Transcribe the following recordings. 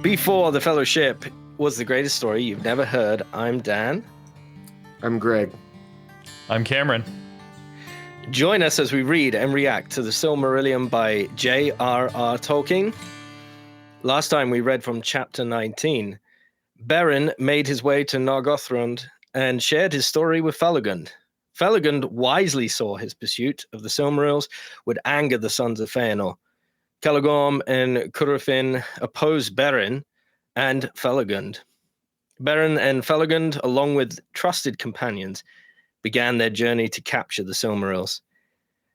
Before the Fellowship was the greatest story you've never heard. I'm Dan. I'm Greg. I'm Cameron. Join us as we read and react to the Silmarillion by J.R.R. Tolkien. Last time we read from chapter 19. Beren made his way to Nargothrond and shared his story with Felagund. Felagund wisely saw his pursuit of the Silmarils would anger the sons of Feanor. Celagorm and Curufin opposed Beren and Felagund. Beren and Felagund, along with trusted companions, began their journey to capture the Silmarils.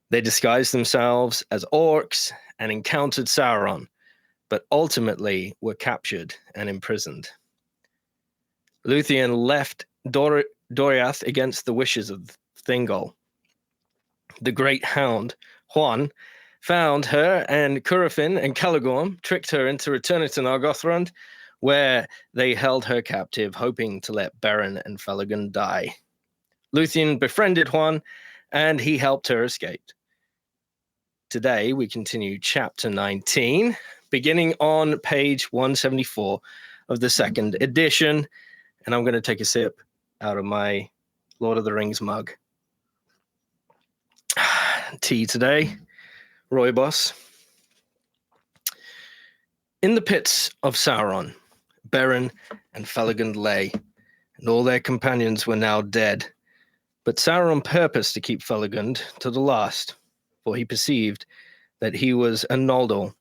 They disguised themselves as orcs and encountered Sauron, but ultimately were captured and imprisoned. Luthien left Doriath against the wishes of Thingol. The great Hound, Huan, found her, and Curufin and Celagorm tricked her into returning to Nargothrond, where they held her captive, hoping to let Beren and Felagund die. Luthien befriended Huan, and he helped her escape. Today, we continue chapter 19, beginning on page 174 of the second edition, and I'm going to take a sip out of my Lord of the Rings mug. Tea today. Rooibos. In the pits of Sauron, Beren and Felagund lay, and all their companions were now dead. But Sauron purposed to keep Felagund to the last, for he perceived that he was a Noldor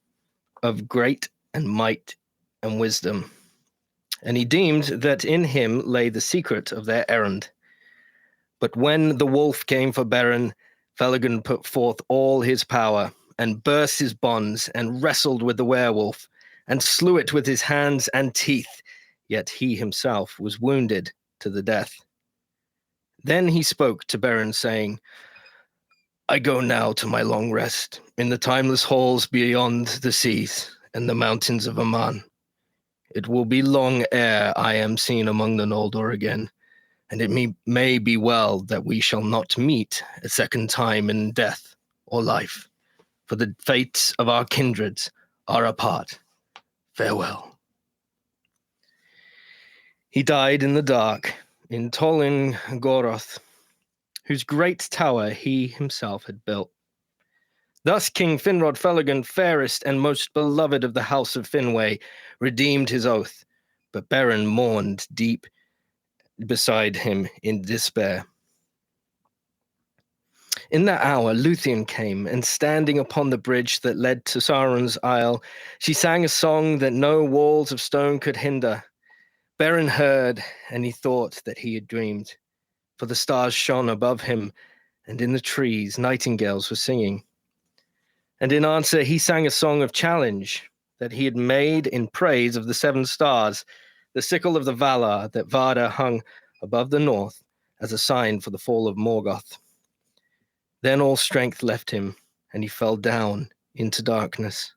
of great and might and wisdom, and he deemed that in him lay the secret of their errand. But when the wolf came for Beren, Felagund put forth all his power and burst his bonds and wrestled with the werewolf and slew it with his hands and teeth, yet he himself was wounded to the death. Then he spoke to Beren, saying, I go now to my long rest in the timeless halls beyond the seas and the mountains of Aman. It will be long ere I am seen among the Noldor again, and it may be well that we shall not meet a second time in death or life, for the fates of our kindreds are apart. Farewell. He died in the dark in Tol-in-Goroth, whose great tower he himself had built. Thus King Finrod Felagund, fairest and most beloved of the house of Finwë, redeemed his oath, but Beren mourned deep beside him in despair. In that hour Luthien came, and standing upon the bridge that led to Sauron's isle, she sang a song that no walls of stone could hinder. Beren heard, and he thought that he had dreamed, for the stars shone above him, and in the trees nightingales were singing. And in answer he sang a song of challenge that he had made in praise of the seven stars, the sickle of the Valar that Vardar hung above the north as a sign for the fall of Morgoth. Then all strength left him, and he fell down into darkness.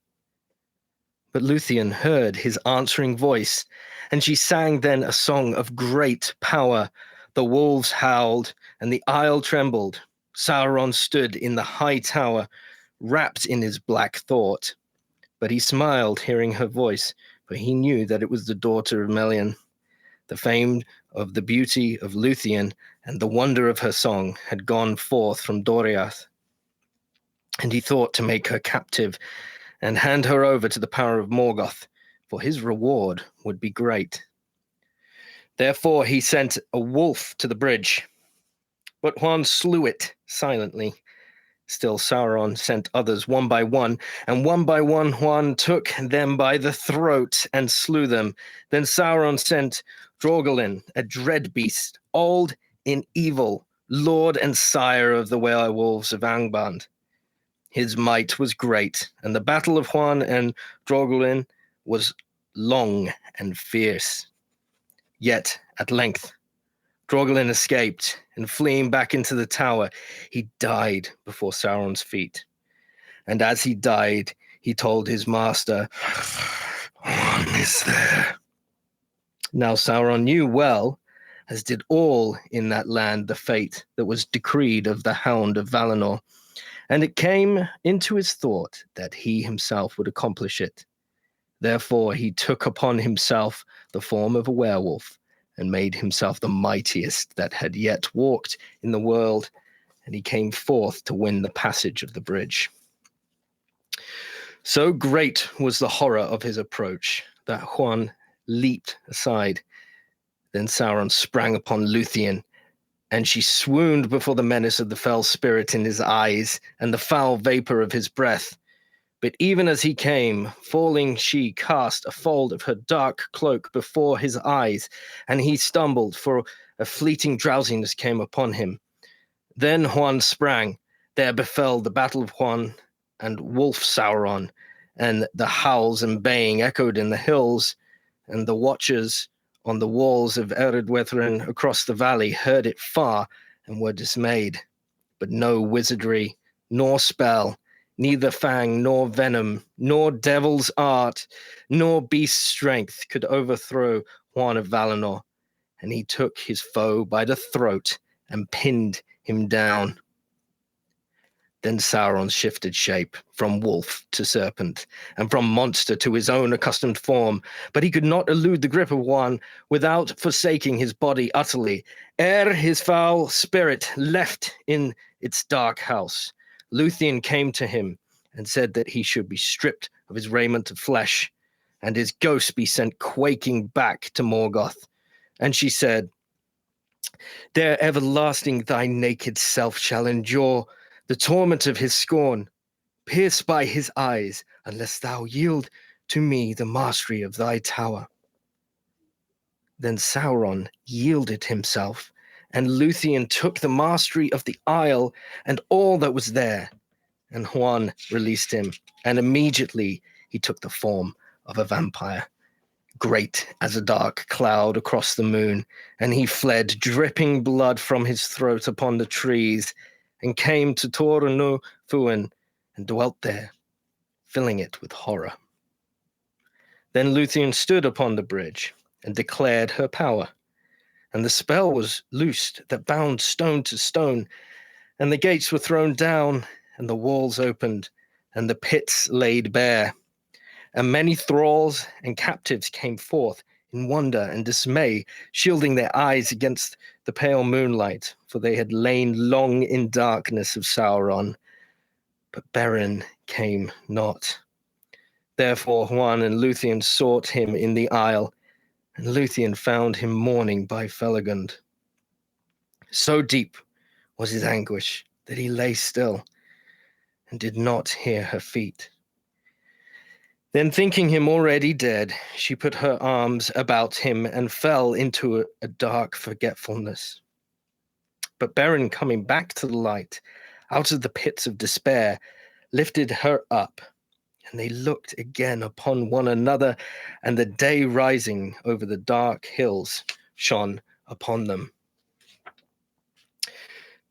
But Luthien heard his answering voice, and she sang then a song of great power. The wolves howled, and the isle trembled. Sauron stood in the high tower, wrapped in his black thought. But he smiled, hearing her voice, for he knew that it was the daughter of Melian. The fame of the beauty of Luthien and the wonder of her song had gone forth from Doriath. And he thought to make her captive and hand her over to the power of Morgoth, for his reward would be great. Therefore he sent a wolf to the bridge, but Huan slew it silently. Still Sauron sent others one by one, and one by one Huan took them by the throat and slew them. Then Sauron sent Drogalin, a dread beast, old in evil, lord and sire of the werewolves of Angband. His might was great, and the battle of Huan and Drogalin was long and fierce. Yet, at length, Drogalin escaped, and fleeing back into the tower, he died before Sauron's feet. And as he died, he told his master, Huan is there. Now Sauron knew well, as did all in that land, the fate that was decreed of the Hound of Valinor, and it came into his thought that he himself would accomplish it. Therefore he took upon himself the form of a werewolf, and made himself the mightiest that had yet walked in the world, and he came forth to win the passage of the bridge. So great was the horror of his approach that Huan leaped aside. Then Sauron sprang upon Luthien, and she swooned before the menace of the fell spirit in his eyes and the foul vapor of his breath. But even as he came, falling, she cast a fold of her dark cloak before his eyes, and he stumbled, for a fleeting drowsiness came upon him. Then Huan sprang. There befell the battle of Huan and Wolf Sauron, and the howls and baying echoed in the hills, and the watchers on the walls of Eredwethrin across the valley heard it far and were dismayed. But no wizardry, nor spell, neither fang nor venom, nor devil's art, nor beast's strength could overthrow Huan of Valinor, and he took his foe by the throat and pinned him down. Then Sauron shifted shape from wolf to serpent, and from monster to his own accustomed form, but he could not elude the grip of Huan without forsaking his body utterly. Ere his foul spirit left in its dark house, Luthien came to him and said that he should be stripped of his raiment of flesh, and his ghost be sent quaking back to Morgoth. And she said, "There everlasting thy naked self shall endure the torment of his scorn, pierced by his eyes, unless thou yield to me the mastery of thy tower." Then Sauron yielded himself, and Luthien took the mastery of the isle and all that was there. And Huan released him, and immediately he took the form of a vampire, great as a dark cloud across the moon, and he fled, dripping blood from his throat upon the trees, and came to Taur-nu-Fuin, and dwelt there, filling it with horror. Then Luthien stood upon the bridge, and declared her power, and the spell was loosed that bound stone to stone, and the gates were thrown down, and the walls opened, and the pits laid bare. And many thralls and captives came forth in wonder and dismay, shielding their eyes against the pale moonlight, for they had lain long in darkness of Sauron. But Beren came not. Therefore Huan and Luthien sought him in the isle, and Luthien found him mourning by Felagund. So deep was his anguish that he lay still and did not hear her feet. Then, thinking him already dead, she put her arms about him and fell into a dark forgetfulness. But Beren, coming back to the light, out of the pits of despair, lifted her up, and they looked again upon one another, and the day rising over the dark hills shone upon them.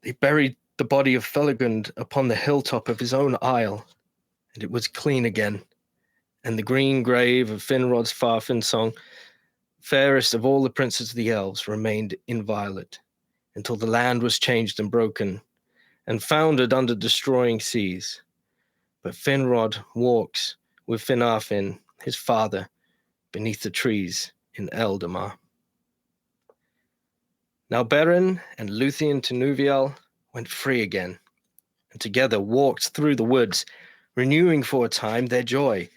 They buried the body of Felagund upon the hilltop of his own isle, and it was clean again. And the green grave of Finrod's Farfinsong, fairest of all the princes of the elves, remained inviolate, until the land was changed and broken, and foundered under destroying seas. But Finrod walks with Finarfin, his father, beneath the trees in Eldamar. Now Beren and Lúthien Tinúviel went free again, and together walked through the woods, renewing for a time their joy.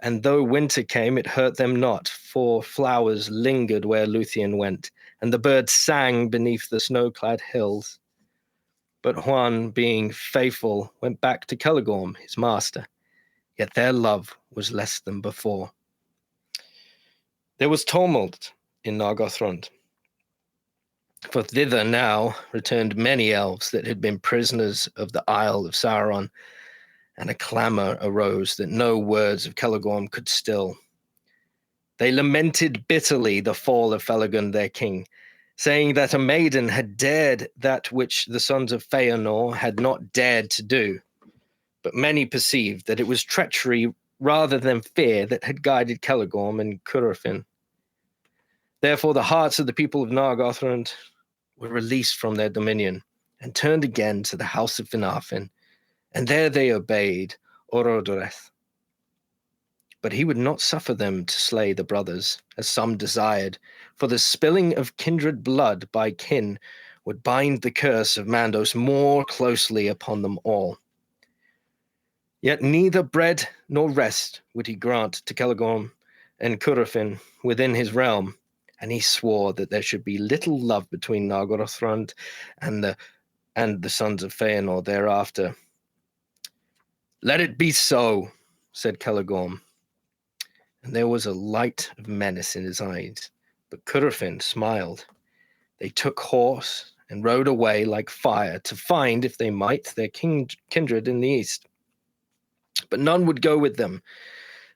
And though winter came, it hurt them not, for flowers lingered where Luthien went, and the birds sang beneath the snow-clad hills. But Huan, being faithful, went back to Celegorm, his master, yet their love was less than before. There was tumult in Nargothrond, for thither now returned many elves that had been prisoners of the Isle of Sauron, and a clamour arose that no words of Celegorm could still. They lamented bitterly the fall of Felagund their king, saying that a maiden had dared that which the sons of Feanor had not dared to do. But many perceived that it was treachery rather than fear that had guided Celegorm and Curufin. Therefore the hearts of the people of Nargothrond were released from their dominion, and turned again to the house of Finarfin, and there they obeyed Orodreth. But he would not suffer them to slay the brothers, as some desired, for the spilling of kindred blood by kin would bind the curse of Mandos more closely upon them all. Yet neither bread nor rest would he grant to Celagorm and Curufin within his realm, and he swore that there should be little love between Nargothrond and the sons of Feanor thereafter. "Let it be so," said Celagorm, and there was a light of menace in his eyes. But Curufin smiled. They took horse and rode away like fire to find, if they might, their kindred in the east. But none would go with them,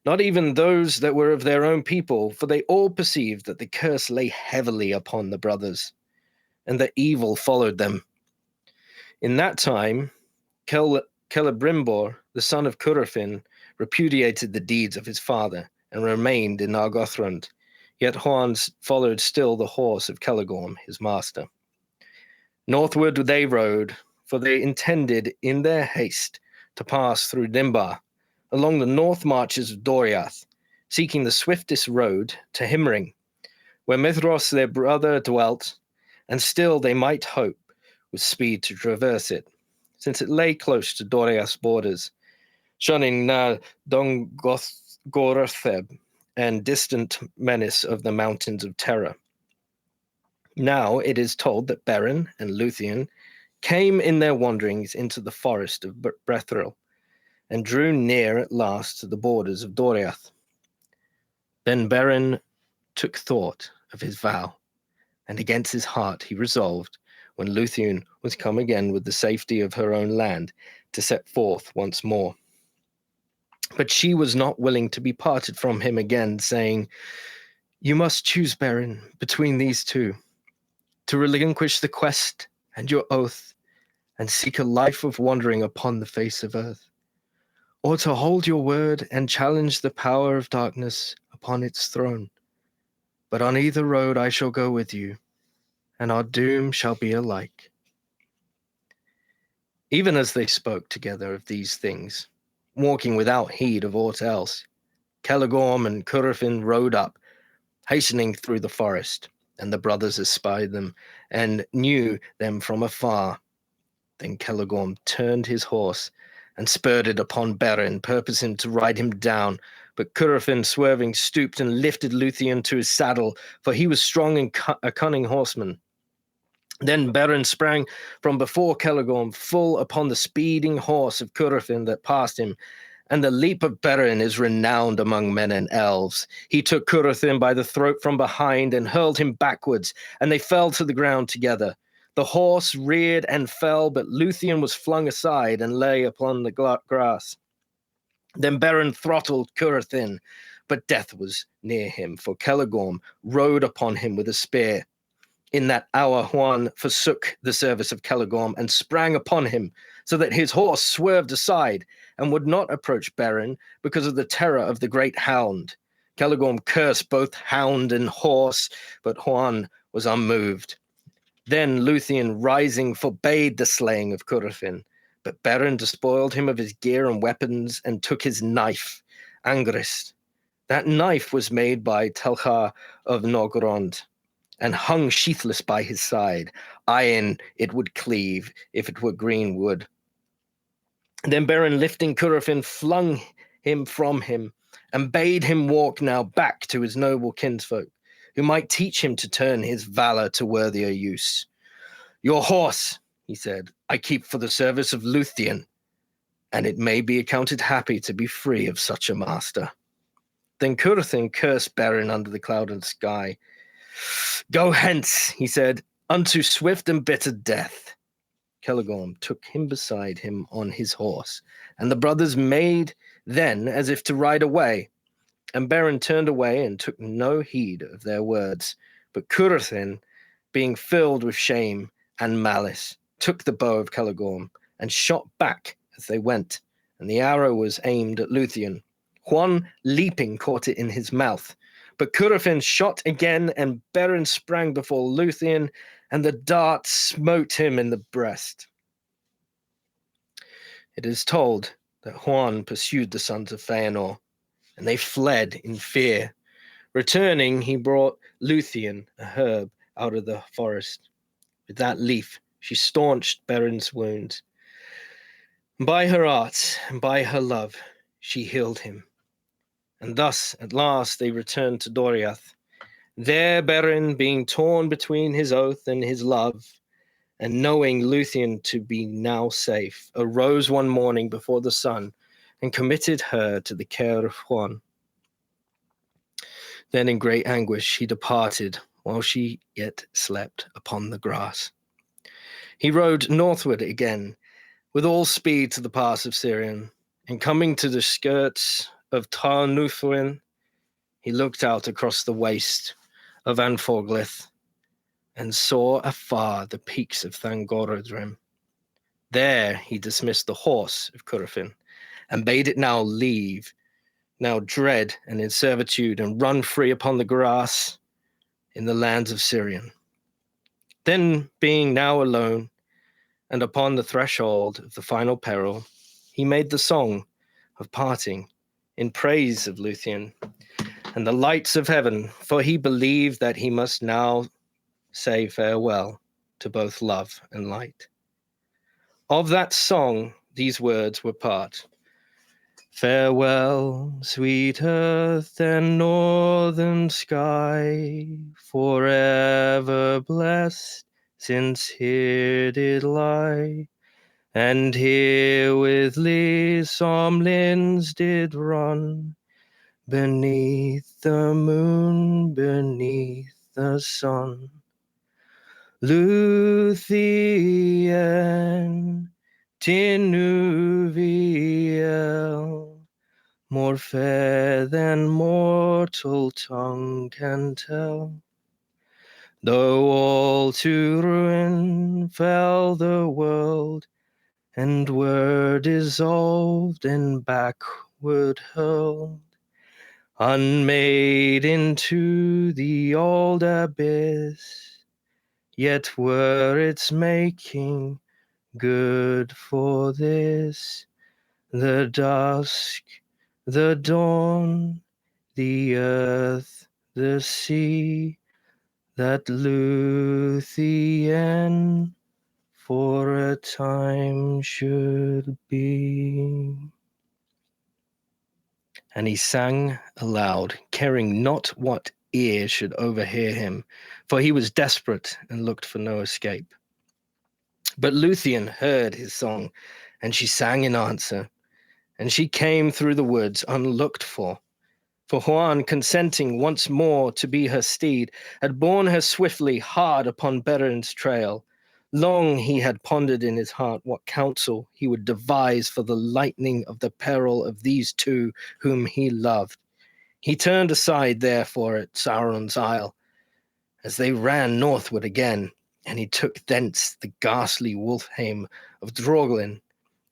not even those that were of their own people, for they all perceived that the curse lay heavily upon the brothers, and that evil followed them. In that time, Celebrimbor, the son of Curufin, repudiated the deeds of his father and remained in Nargothrond, yet Huan followed still the horse of Celagorm, his master. Northward they rode, for they intended in their haste to pass through Dimbar, along the north marches of Doriath, seeking the swiftest road to Himring, where Mithros their brother dwelt, and still they might hope with speed to traverse it, since it lay close to Doriath's borders, shunning Na Dongortheb and distant menace of the mountains of terror. Now it is told that Beren and Luthien came in their wanderings into the forest of Brethril, and drew near at last to the borders of Doriath. Then Beren took thought of his vow, and against his heart he resolved, when Luthien was come again with the safety of her own land, to set forth once more. But she was not willing to be parted from him again, saying, "You must choose, Beren, between these two, to relinquish the quest and your oath, and seek a life of wandering upon the face of earth, or to hold your word and challenge the power of darkness upon its throne. But on either road I shall go with you, and our doom shall be alike." Even as they spoke together of these things, walking without heed of aught else, Celagorm and Curufin rode up, hastening through the forest, and the brothers espied them, and knew them from afar. Then Celagorm turned his horse, and spurred it upon Beren, purposing to ride him down. But Curufin, swerving, stooped and lifted Luthien to his saddle, for he was strong and a cunning horseman. Then Beren sprang from before Celagorm, full upon the speeding horse of Curufin that passed him. And the leap of Beren is renowned among men and elves. He took Curufin by the throat from behind and hurled him backwards, and they fell to the ground together. The horse reared and fell, but Luthien was flung aside and lay upon the grass. Then Beren throttled Curufin, but death was near him, for Celagorm rode upon him with a spear. In that hour Huan forsook the service of Celagorm and sprang upon him, so that his horse swerved aside and would not approach Beren because of the terror of the great Hound. Celagorm cursed both Hound and horse, but Huan was unmoved. Then Luthien, rising, forbade the slaying of Curufin, but Beren despoiled him of his gear and weapons and took his knife, Angrist. That knife was made by Telchar of Norgrond, and hung sheathless by his side. Iron it would cleave, if it were green wood. Then Beren, lifting Curufin, flung him from him, and bade him walk now back to his noble kinsfolk, who might teach him to turn his valor to worthier use. "Your horse," he said, "I keep for the service of Luthien, and it may be accounted happy to be free of such a master." Then Curufin cursed Beren under the clouded sky. "Go hence," he said, "unto swift and bitter death." Celagorm took him beside him on his horse, and the brothers made then as if to ride away. And Beren turned away and took no heed of their words. But Curufin, being filled with shame and malice, took the bow of Celagorm and shot back as they went, and the arrow was aimed at Luthien. Huan, leaping, caught it in his mouth. But Curufin shot again, and Beren sprang before Luthien, and the dart smote him in the breast. It is told that Huan pursued the sons of Feanor, and they fled in fear. Returning, he brought Luthien, a herb, out of the forest. With that leaf, she staunched Beren's wounds. By her arts and by her love, she healed him. And thus, at last, they returned to Doriath. There, Beren, being torn between his oath and his love, and knowing Luthien to be now safe, arose one morning before the sun and committed her to the care of Huan. Then in great anguish he departed while she yet slept upon the grass. He rode northward again with all speed to the pass of Sirion, and coming to the skirts of Taur-nu-Fuin, he looked out across the waste of Anforglith and saw afar the peaks of Thangorodrim. There he dismissed the horse of Curufin and bade it now leave, now dread and in servitude, and run free upon the grass in the lands of Sirion. Then, being now alone and upon the threshold of the final peril, he made the song of parting in praise of Luthien and the lights of heaven, for he believed that he must now say farewell to both love and light. Of that song, these words were part. Farewell, sweet earth and northern sky, forever blessed, since here did lie, and here with lissom linds did run, beneath the moon, beneath the sun. Lúthien Tinúviel, more fair than mortal tongue can tell. Though all to ruin fell the world, and were dissolved and backward hurled, unmade into the old abyss, yet were its making good for this. The dusk, the dawn, the earth, the sea, that Luthien for a time should be. And he sang aloud, caring not what ear should overhear him, for he was desperate and looked for no escape. But Luthien heard his song, and she sang in answer, and she came through the woods unlooked for Huan, consenting once more to be her steed, had borne her swiftly hard upon Beren's trail. Long he had pondered in his heart what counsel he would devise for the lightening of the peril of these two whom he loved. He turned aside, therefore, at Sauron's isle, as they ran northward again, and he took thence the ghastly Wolfheim of Droglin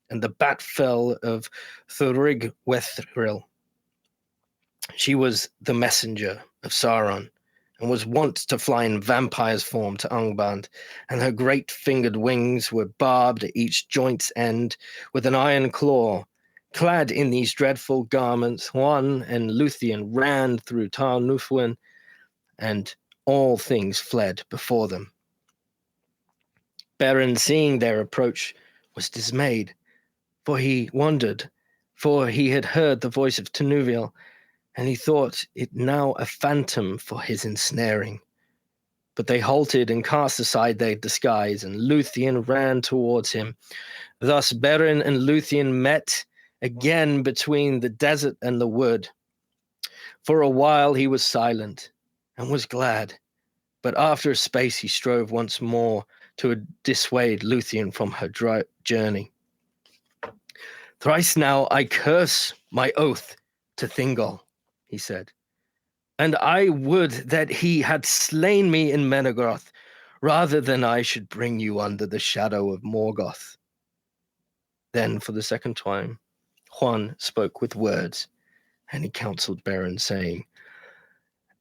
and the Batfell of Thurigwethril. She was the messenger of Sauron, and was wont to fly in vampire's form to Angband, and her great-fingered wings were barbed at each joint's end with an iron claw. Clad in these dreadful garments, Huan and Luthien ran through Taur-nu-Fuin, and all things fled before them. Beren, seeing their approach, was dismayed, for he wondered, for he had heard the voice of Tinúviel, and he thought it now a phantom for his ensnaring. But they halted and cast aside their disguise, and Luthien ran towards him. Thus Beren and Luthien met again between the desert and the wood. For a while he was silent, and was glad, but after a space he strove once more to dissuade Luthien from her journey. Thrice now I curse my oath to Thingol, he said, and I would that he had slain me in Menegroth, rather than I should bring you under the shadow of Morgoth. Then for the second time, Huan spoke with words, and he counseled Beren, saying,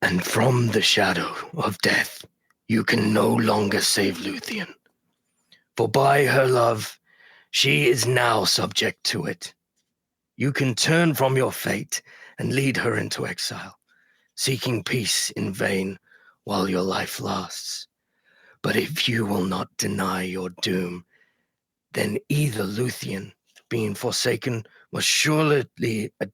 and from the shadow of death you can no longer save Luthien, for by her love she is now subject to it. You can turn from your fate and lead her into exile, seeking peace in vain while your life lasts. But if you will not deny your doom, then either Luthien, being forsaken, must surely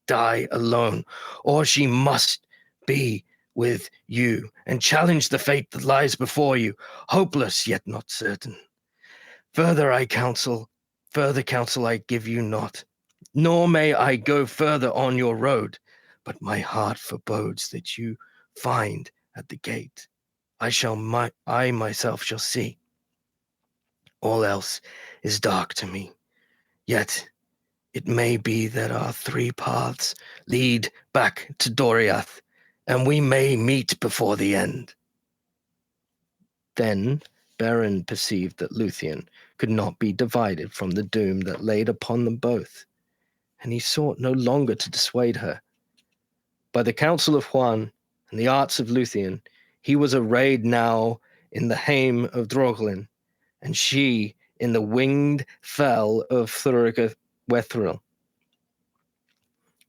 die alone, or she must be with you and challenge the fate that lies before you, hopeless yet not certain. Further counsel I give you not, nor may I go further on your road, but my heart forebodes that you find at the gate. I myself shall see. All else is dark to me, yet it may be that our three paths lead back to Doriath, and we may meet before the end. Then Beren perceived that Luthien could not be divided from the doom that laid upon them both, and he sought no longer to dissuade her. By the counsel of Huan and the arts of Luthien, he was arrayed now in the hame of Droglin, and she in the winged fell of Thuriga Wethril.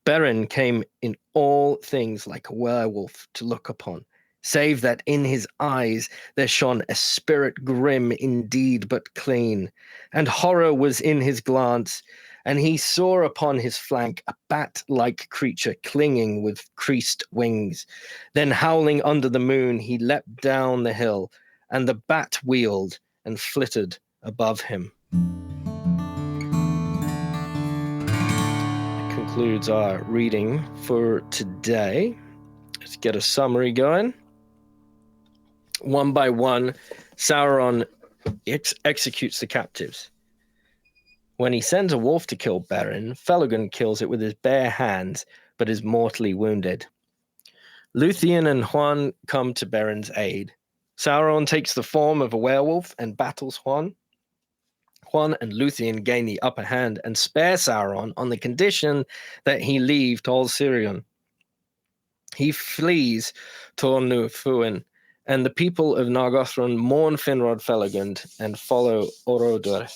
Beren came in all things like a werewolf to look upon, save that in his eyes there shone a spirit grim indeed but clean, and horror was in his glance, and he saw upon his flank a bat-like creature clinging with creased wings. Then howling under the moon, he leapt down the hill, and the bat wheeled and flitted above him. That concludes our reading for today. Let's get a summary going. One by one, Sauron executes the captives. When he sends a wolf to kill Beren, Felagund kills it with his bare hands, but is mortally wounded. Luthien and Huan come to Beren's aid. Sauron takes the form of a werewolf and battles Huan. Huan and Luthien gain the upper hand and spare Sauron on the condition that he leave Tol Sirion. He flees Taur-nu-Fuin, and the people of Nargothrond mourn Finrod Felagund and follow Orodur.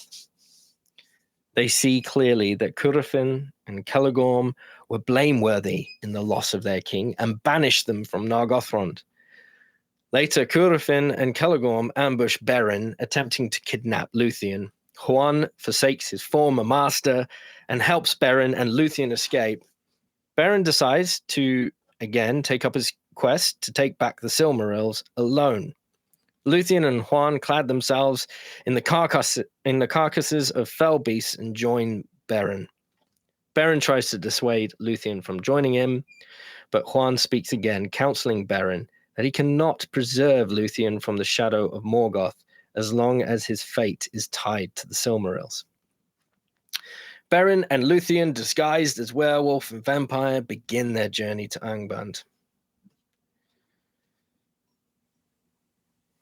They see clearly that Curufin and Celagorm were blameworthy in the loss of their king and banish them from Nargothrond. Later, Curufin and Celagorm ambush Beren, attempting to kidnap Luthien. Huan forsakes his former master and helps Beren and Luthien escape. Beren decides to, again, take up his quest to take back the Silmarils alone. Luthien and Huan clad themselves in the carcasses of fell beasts and join Beren. Beren tries to dissuade Luthien from joining him, but Huan speaks again, counseling Beren that he cannot preserve Luthien from the shadow of Morgoth as long as his fate is tied to the Silmarils. Beren and Luthien, disguised as werewolf and vampire, begin their journey to Angband.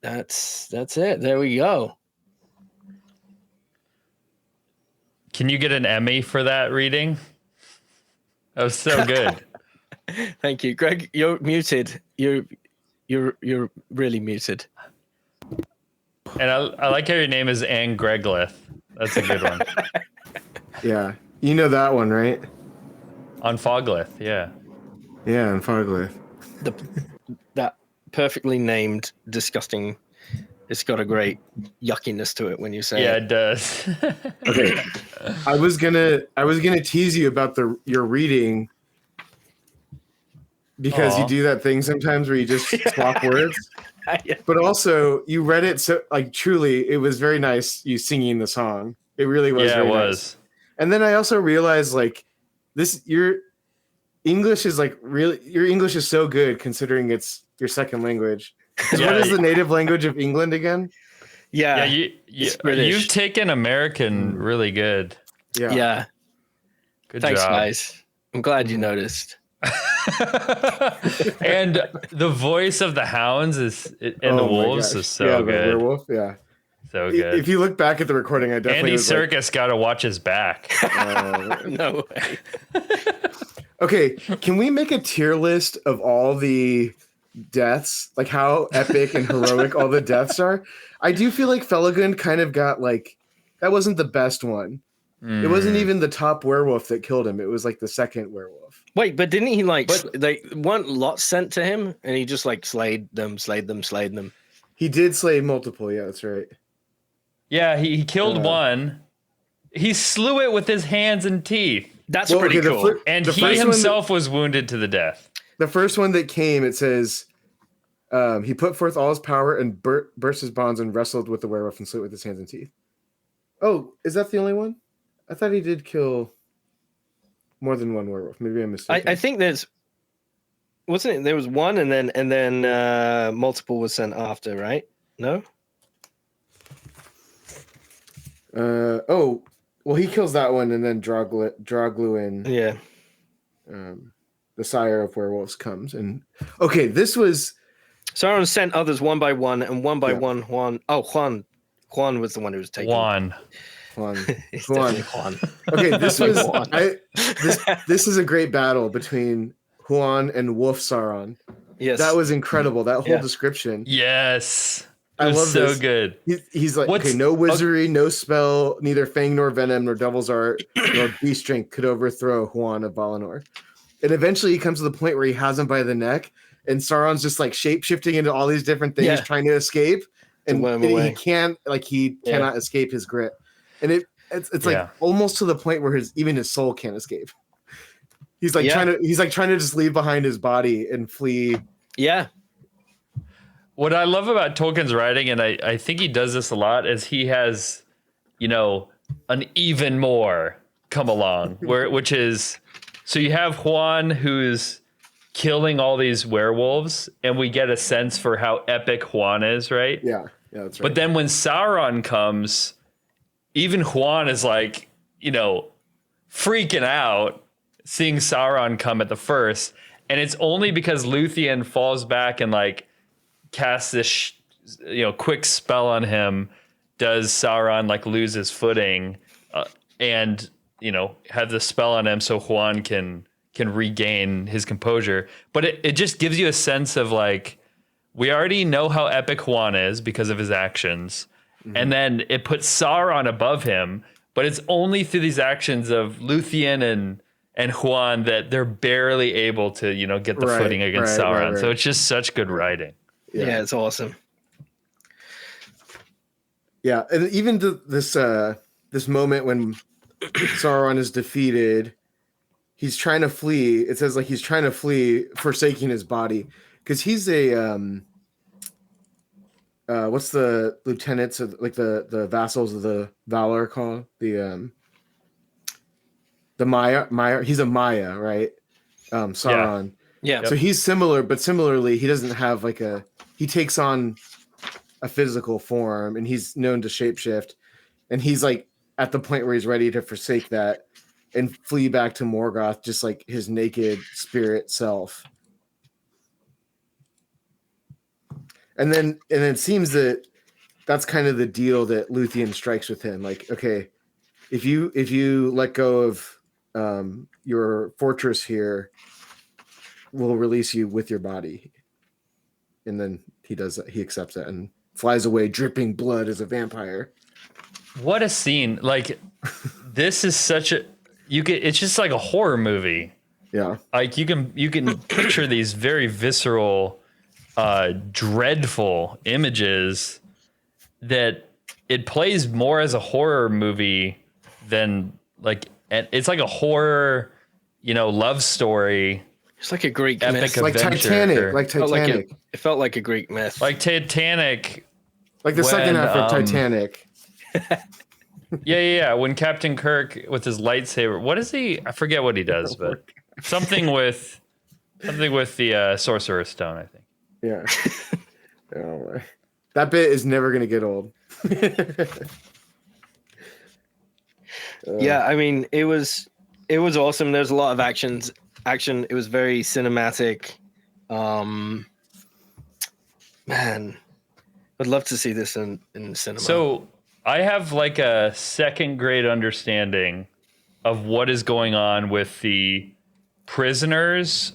That's it. There we go. Can you get an Emmy for that reading? That was so good. Thank you, Greg. You're muted. You're really muted. And I like how your name is Anne Greglith. That's a good one. Yeah. You know that one, right? On Foglith, yeah. Yeah, on Foglith. That perfectly named, disgusting. It's got a great yuckiness to it when you say Yeah, it. it does. Okay. I was gonna tease you about your reading because you Aw. do that thing sometimes where you just swap words. Yeah. But also you read it so truly it was very nice you singing the song. It really was Yeah, very it nice. was. And then I also realized your English is your English is so good considering it's your second language. Yeah, What is the native language of England again? Yeah. Yeah, it's British. you've taken American really good. Yeah. Good Thanks, job. guys. I'm glad you noticed. And the voice of the hounds the wolves is so the good. werewolf, yeah. So good. If you look back at the recording, I definitely Andy was Serkis got to watch his back. No way. Okay, can we make a tier list of all the deaths, like how epic and heroic all the deaths are? I do feel like Felagund kind of got that wasn't the best one. It wasn't even the top werewolf that killed him. It was like the second werewolf. Wait, but didn't he they weren't lots sent to him, and he just like slayed them? He did slay multiple. Yeah, that's right. Yeah, he killed one. He slew it with his hands and teeth. That's pretty cool. And he himself was wounded to the death. The first one that came, it says, he put forth all his power and burst his bonds and wrestled with the werewolf and slew it with his hands and teeth. Oh, is that the only one? I thought he did kill more than one werewolf. Maybe I'm mistaken. I think there was one, and then multiple was sent after, right? No. Well, he kills that one, and then Draugluin, the sire of werewolves, comes. And okay, this was Sauron sent others one by one, and one by one Huan. Oh, Huan was the one who was taken. Juan. Huan. Okay, this was this is a great battle between Huan and Wolf Sauron. Yes, that was incredible. That whole description. Yes. I love so this. Good. He's like, okay, no wizardry, no spell, neither fang nor venom, nor devil's art, nor beast strength could overthrow Huan of Valinor. And eventually he comes to the point where he has him by the neck, and Sauron's just like shape shifting into all these different things, trying to escape. And he cannot escape his grip. And it's like almost to the point where even his soul can't escape. He's like trying to just leave behind his body and flee. Yeah. What I love about Tolkien's writing, and I think he does this a lot, is he has, an even more come along, which is, so you have Huan who's killing all these werewolves, and we get a sense for how epic Huan is, right? Yeah, that's right. But then when Sauron comes, even Huan is like, freaking out seeing Sauron come at the first, and it's only because Lúthien falls back and like casts this quick spell on him does Sauron like lose his footing and have the spell on him so Huan can regain his composure. But it just gives you a sense of like, we already know how epic Huan is because of his actions, and then it puts Sauron above him, but it's only through these actions of Lúthien and Huan that they're barely able to get the footing against Sauron. Right. So it's just such good writing. Yeah, it's awesome. Yeah, and even this moment when Sauron is defeated, he's trying to flee. It says like he's trying to flee, forsaking his body, because he's a what's the lieutenants of like the vassals of the Valar called the Maya. He's a Maya, right? Sauron. Yeah. So he's similar, but similarly, he doesn't have he takes on a physical form, and he's known to shapeshift, and he's like at the point where he's ready to forsake that and flee back to Morgoth, just like his naked spirit self. And then it seems that that's kind of the deal that Lúthien strikes with him. Like, okay, if you let go of your fortress here, we'll release you with your body. And then he does that. He accepts it and flies away, dripping blood as a vampire. What a scene! Like, this is such a it's just like a horror movie. Yeah, like you can picture these very visceral, dreadful images that it plays more as a horror movie than like it's like a horror, love story. It's like a Greek epic myth. Like Titanic. Like Titanic. It felt like a Greek myth. Like Titanic. Like the second half of Titanic. Yeah. When Captain Kirk with his lightsaber, what is he? I forget what he does, but something with the Sorcerer's Stone, I think. Yeah. Oh, that bit is never gonna get old. Yeah, I mean, it was awesome. There's a lot of action. It was very cinematic. Man, I'd love to see this in cinema. So I have like a second grade understanding of what is going on with the prisoners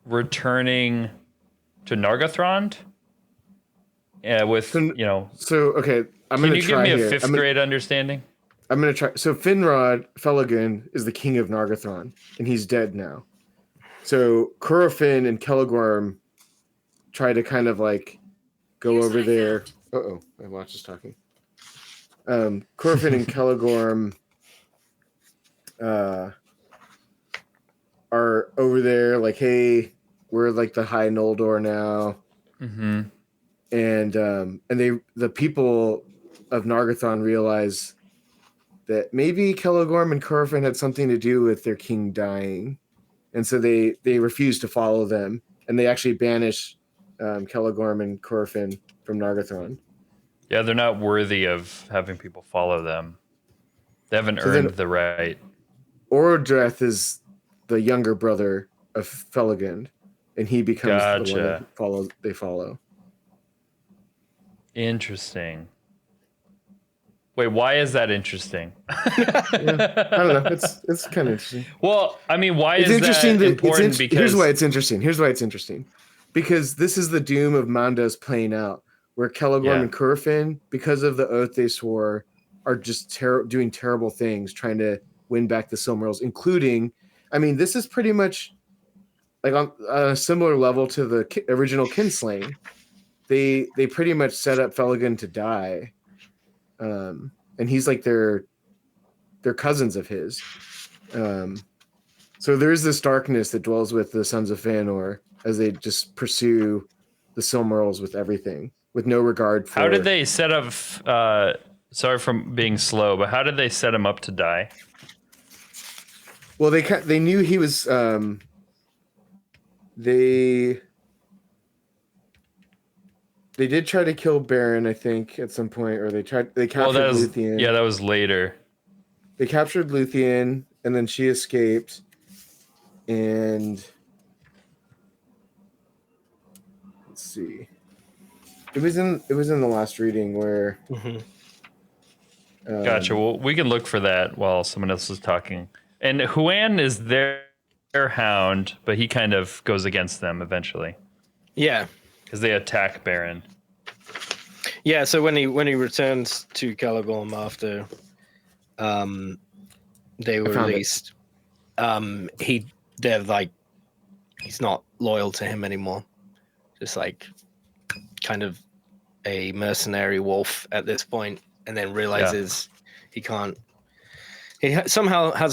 returning to Nargothrond. Yeah, with So okay, I'm Can gonna you try give me here. a fifth grade understanding? I'm gonna try. So Finrod Felagund is the king of Nargothrond, and he's dead now. So Curufin and Celegorm try to kind of like go over there. Uh-oh, my watch is talking. Curufin and Celegorm are over there like, hey, we're like the High Noldor now. Mm-hmm. And the people of Nargothrond realize that maybe Celegorm and Curufin had something to do with their king dying. And so they refuse to follow them. And they actually banish Celegorm and Curufin from Nargothrond. Yeah, they're not worthy of having people follow them. They haven't earned the right. Orodreth is the younger brother of Felagund, and he becomes the one that they follow. Interesting. Wait, why is that interesting? Yeah, I don't know. It's kind of interesting. Well, I mean, why is that important? Because here's why it's interesting. Because this is the doom of Mandos playing out, where Celegorm and Curufin, because of the oath they swore, are just doing terrible things, trying to win back the Silmarils, including, I mean, this is pretty much like on a similar level to the original Kinslaying. They pretty much set up Felagund to die. And he's like their cousins of his. So there's this darkness that dwells with the Sons of Fëanor as they just pursue the Silmarils with everything, with no regard for... How did they set up... sorry for being slow, but how did they set him up to die? Well, they knew he was... They did try to kill Beren, I think, at some point, or they captured Luthien. Yeah, that was later. They captured Luthien, and then she escaped, and let's see. It was in the last reading where. Gotcha. Well, we can look for that while someone else is talking. And Huan is their Hound, but he kind of goes against them eventually. Yeah. Because they attack Beren. Yeah, so when he returns to Celegorm after they were released, they're like, he's not loyal to him anymore. Just like kind of a mercenary wolf at this point, and then realizes he can't. He somehow has a